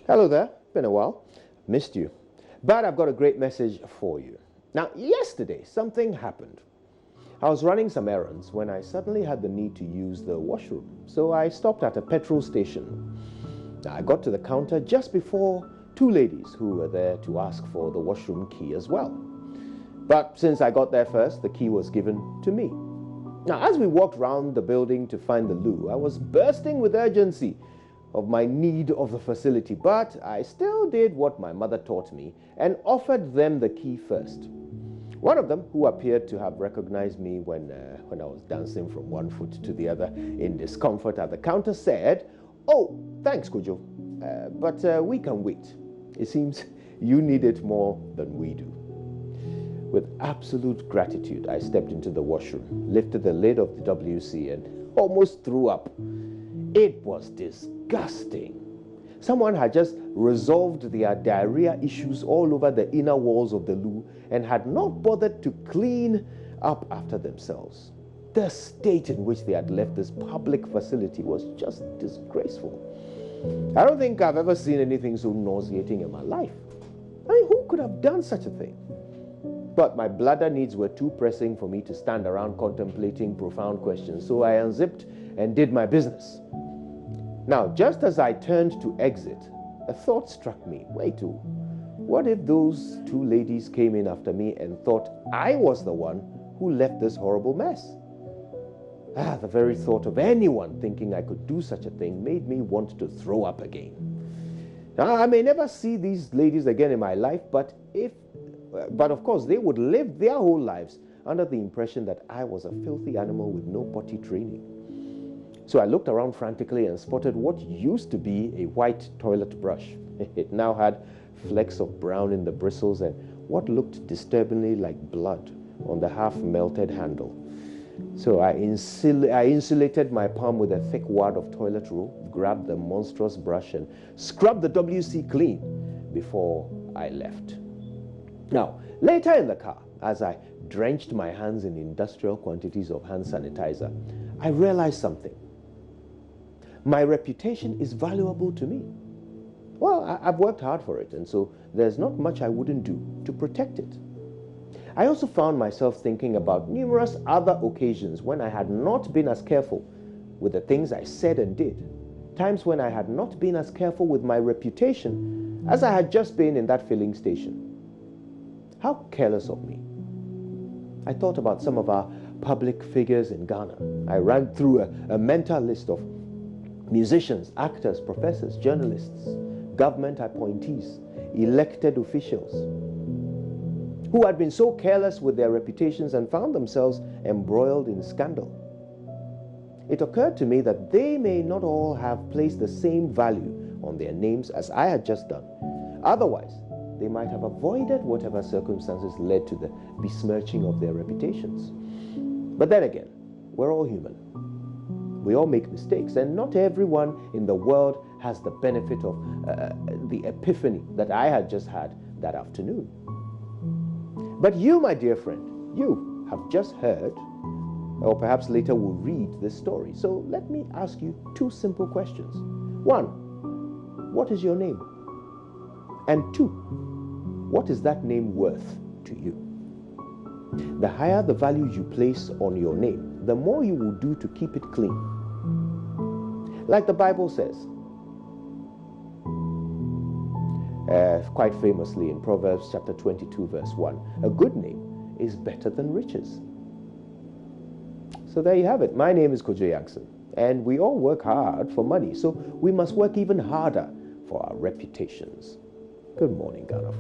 Hello there, been a while. Missed you. But I've got a great message for you. Now, yesterday, something happened. I was running some errands when I suddenly had the need to use the washroom. So I stopped at a petrol station. Now, I got to the counter just before two ladies who were there to ask for the washroom key as well. But since I got there first, the key was given to me. Now, as we walked round the building to find the loo, I was bursting with urgency of my need of the facility, but I still did what my mother taught me and offered them the key first. One of them, who appeared to have recognized me when I was dancing from one foot to the other in discomfort at the counter, said, "Oh, thanks, Kojo, but we can wait. It seems you need it more than we do." With absolute gratitude, I stepped into the washroom, lifted the lid of the WC, and almost threw up. It was disgusting. Someone had just resolved their diarrhea issues all over the inner walls of the loo and had not bothered to clean up after themselves. The state in which they had left this public facility was just disgraceful. I don't think I've ever seen anything so nauseating in my life. I mean, who could have done such a thing? But my bladder needs were too pressing for me to stand around contemplating profound questions, so I unzipped and did my business. Now, just as I turned to exit, a thought struck me. Wait, what if those two ladies came in after me and thought I was the one who left this horrible mess? The very thought of anyone thinking I could do such a thing made me want to throw up again. Now, I may never see these ladies again in my life, but of course, they would live their whole lives under the impression that I was a filthy animal with no potty training. So I looked around frantically and spotted what used to be a white toilet brush. It now had flecks of brown in the bristles and what looked disturbingly like blood on the half-melted handle. So I insulated my palm with a thick wad of toilet roll, grabbed the monstrous brush and scrubbed the WC clean before I left. Now, later in the car, as I drenched my hands in industrial quantities of hand sanitizer, I realized something. My reputation is valuable to me. Well, I've worked hard for it, and so there's not much I wouldn't do to protect it. I also found myself thinking about numerous other occasions when I had not been as careful with the things I said and did, times when I had not been as careful with my reputation as I had just been in that filling station. How careless of me. I thought about some of our public figures in Ghana. I ran through a mental list of musicians, actors, professors, journalists, government appointees, elected officials, who had been so careless with their reputations and found themselves embroiled in scandal. It occurred to me that they may not all have placed the same value on their names as I had just done. Otherwise, they might have avoided whatever circumstances led to the besmirching of their reputations. But then again, we're all human. We all make mistakes, and not everyone in the world has the benefit of the epiphany that I had just had that afternoon. But you, my dear friend, you have just heard, or perhaps later will read this story. So let me ask you two simple questions. One, what is your name? And two, what is that name worth to you? The higher the value you place on your name, the more you will do to keep it clean. Like the Bible says, quite famously in Proverbs chapter 22, verse 1, a good name is better than riches. So there you have it. My name is Kojo Yankson, and we all work hard for money, so we must work even harder for our reputations. Good morning, Ghana.